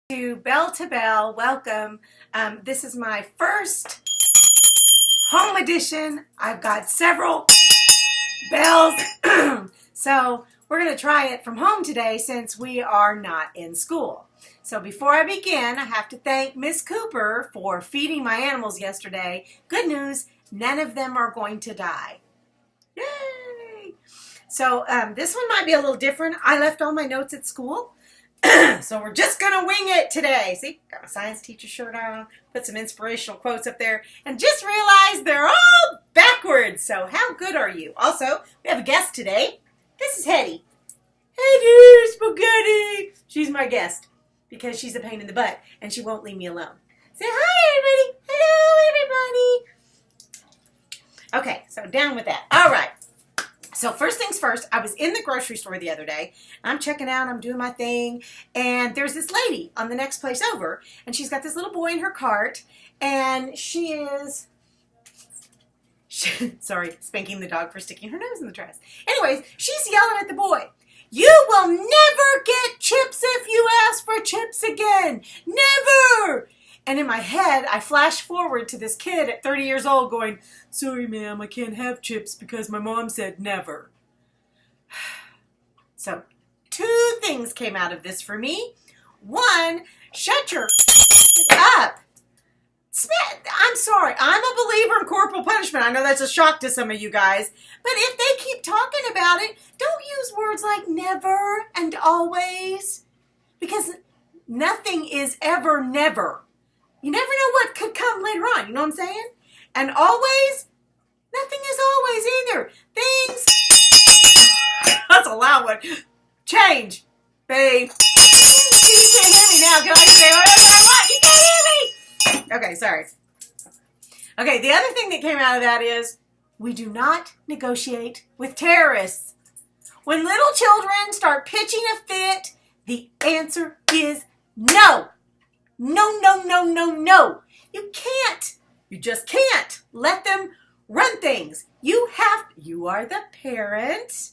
To Bell to Bell. Welcome. This is my first home edition. I've got several bells. So we're going to try it from home today since we are not in school. So before I begin, I have to thank Miss Cooper for feeding my animals yesterday. Good news, none of them are going to die. Yay! So this one might be a little different. I left all my notes at school. So we're just going to wing it today. See, got my science teacher shirt on, put some inspirational quotes up there, and just realized they're all backwards. So how good are you? Also, we have a guest today. This is Hetty. Hetty Spaghetti. She's my guest because she's a pain in the butt, and she won't leave me alone. Say hi, everybody. Hello, everybody. Okay, so down with that. All right. So first things first, I was in the grocery store the other day. I'm checking out, I'm doing my thing, and there's this lady on the next place over, and she's got this little boy in her cart, and she is, sorry, spanking the dog for sticking her nose in the trash. Anyways, she's yelling at the boy, "You will never get chips if you ask for chips again. Never!" And in my head, I flash forward to this kid at 30 years old going, "Sorry, ma'am, I can't have chips because my mom said never." So, two things came out of this for me. One, shut your up. I'm sorry, I'm a believer in corporal punishment. I know that's a shock to some of you guys. But if they keep talking about it, don't use words like never and always. Because nothing is ever never. You never know what could come later on, you know what I'm saying? And always, nothing is always either. Things, that's a loud one. Change, babe. You can't hear me now. Can I say whatever I want? You can't hear me. Okay, sorry. Okay, the other thing that came out of that is we do not negotiate with terrorists. When little children start pitching a fit, the answer is no. No, no, no, no, no. You can't. You just can't let them run things. You are the parent.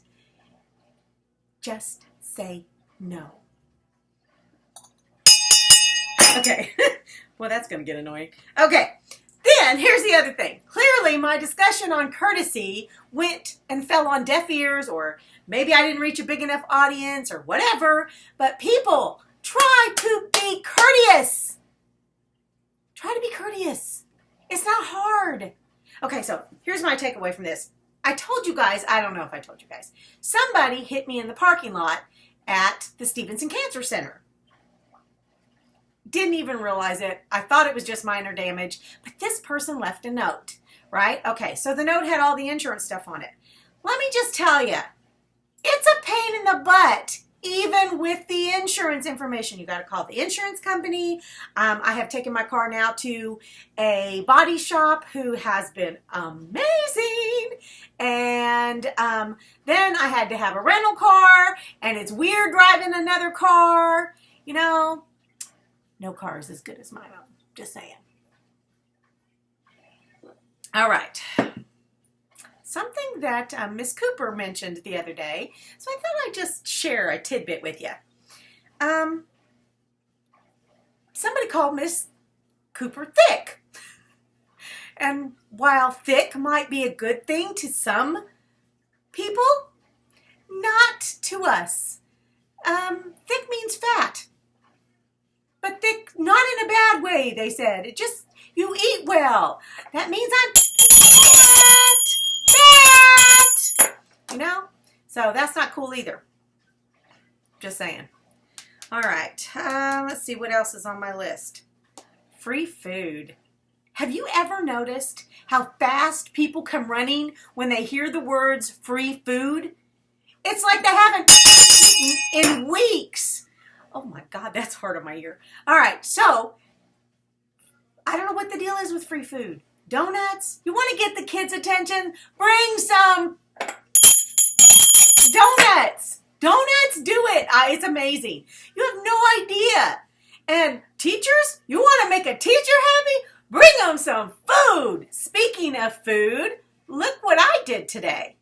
Just say no. Okay. Well, that's going to get annoying. Okay. Then, here's the other thing. Clearly, my discussion on courtesy went and fell on deaf ears, or maybe I didn't reach a big enough audience, or whatever. But people, try to be courteous. Try to be courteous. It's not hard. Okay, so here's my takeaway from this. I told you guys, I don't know if I told you guys, somebody hit me in the parking lot at the Stevenson Cancer Center. Didn't even realize it. I thought it was just minor damage, but this person left a note, right? Okay, so the note had all the insurance stuff on it. Let me just tell you, it's a pain in the butt. Even with the insurance information, you got to call the insurance company. I have taken my car now to a body shop who has been amazing. And then I had to have a rental car, and it's weird driving another car. You know, no car is as good as my own. Just saying. All right. Something that Miss Cooper mentioned the other day, so I thought I'd just share a tidbit with you. Somebody called Miss Cooper thick. And while thick might be a good thing to some people, not to us. Thick means fat. But thick, not in a bad way, they said. It just, you eat well. That means I'm fat. You know? So that's not cool either. Just saying. All right. Let's see what else is on my list. Free food. Have you ever noticed how fast people come running when they hear the words free food? It's like they haven't eaten in weeks. Oh my God, that's hard on my ear. All right. So I don't know what the deal is with free food. Donuts? You want to get the kids' attention? Bring some donuts. Donuts, do it. It's amazing. You have no idea. And teachers, you want to make a teacher happy? Bring them some food. Speaking of food, look what I did today.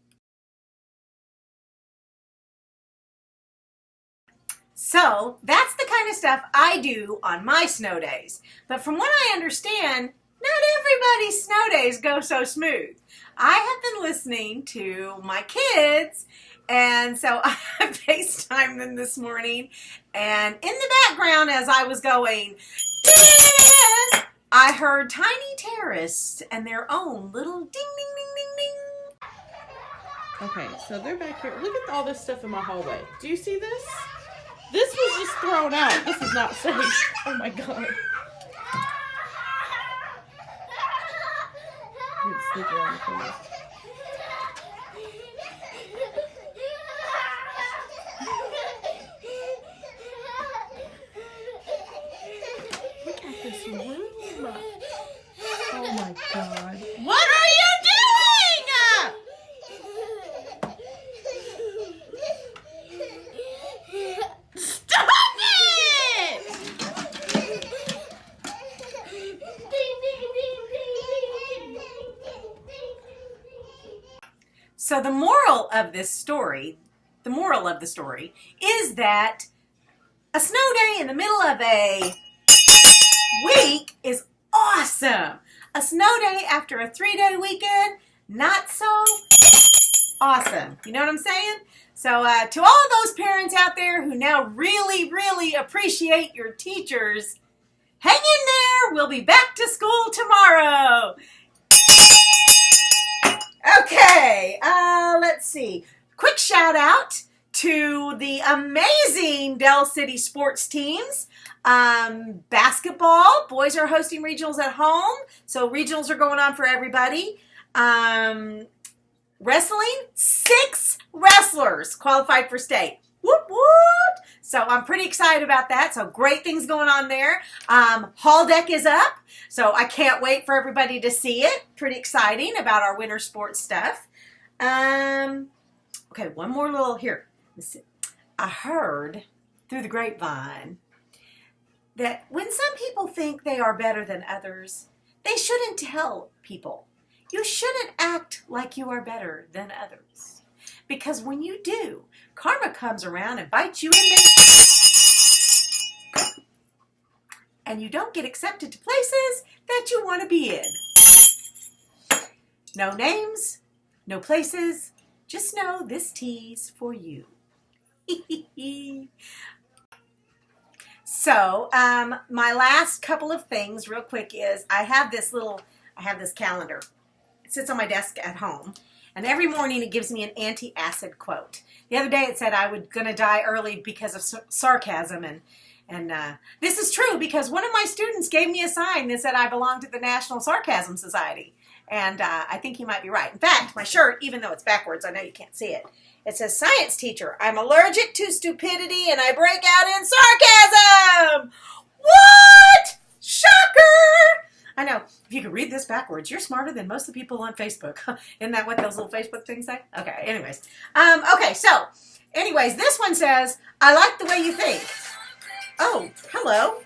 So that's the kind of stuff I do on my snow days. But from what I understand, not everybody's snow days go so smooth. I have been listening to my kids, and so I FaceTimed them this morning, and in the background as I was going, I heard Tiny Terrace and their own little ding, ding, ding, ding, ding. Okay, so they're back here. Look at all this stuff in my hallway. Do you see this? This was just thrown out. This is not safe. Oh my God. Let's sneak around the corner. Look at this room. Oh my God. What are you doing? Stop it! So the moral of the story is that a snow day in the middle of a week is awesome. A snow day after a 3-day weekend, not so awesome. You know what I'm saying? So to all of those parents out there who now really, really appreciate your teachers, hang in there. We'll be back to school tomorrow. Okay, let's see. Quick shout out to the amazing Del City sports teams. Basketball, boys are hosting regionals at home, so regionals are going on for everybody. Wrestling, 6 wrestlers qualified for state. Whoop, whoop. So I'm pretty excited about that. So great things going on there. Hall deck is up, so I can't wait for everybody to see it. Pretty exciting about our winter sports stuff. Okay, one more little here. Listen, I heard through the grapevine that when some people think they are better than others, they shouldn't tell people. You shouldn't act like you are better than others. Because when you do, karma comes around and bites you in the... and you don't get accepted to places that you want to be in. No names, no places, just know this tea's for you. So, my last couple of things real quick is I have this calendar. It sits on my desk at home. And every morning it gives me an anti-acid quote. The other day it said I was going to die early because of sarcasm. And this is true because one of my students gave me a sign that said I belong to the National Sarcasm Society. And I think he might be right. In fact, my shirt, even though it's backwards, I know you can't see it. It says, "Science teacher, I'm allergic to stupidity and I break out in sarcasm." What? Shocker! I know. If you could read this backwards, you're smarter than most of the people on Facebook. Isn't that what those little Facebook things say? Okay, anyways. This one says, "I like the way you think." Oh, hello.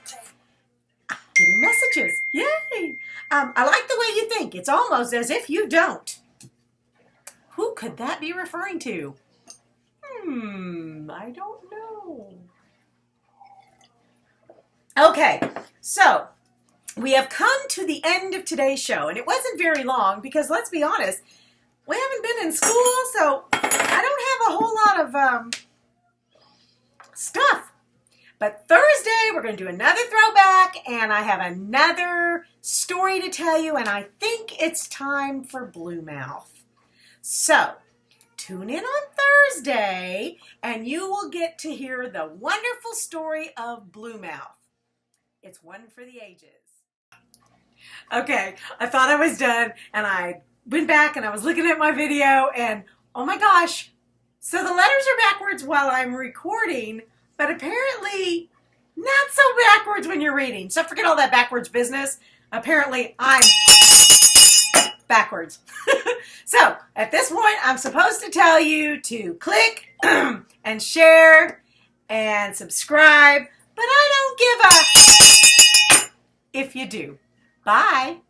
Getting messages. Yay. I like the way you think. It's almost as if you don't. Who could that be referring to? I don't know. Okay, so we have come to the end of today's show, and it wasn't very long because, let's be honest, we haven't been in school, so I don't have a whole lot of stuff. But Thursday, we're going to do another throwback, and I have another story to tell you, and I think it's time for Bluemouth. So, tune in on Thursday, and you will get to hear the wonderful story of Bluemouth. It's one for the ages. Okay, I thought I was done, and I went back and I was looking at my video, and oh my gosh, so the letters are backwards while I'm recording, but apparently not so backwards when you're reading. So forget all that backwards business. Apparently I'm backwards. So at this point, I'm supposed to tell you to click and share and subscribe, but I don't give a if you do. Bye.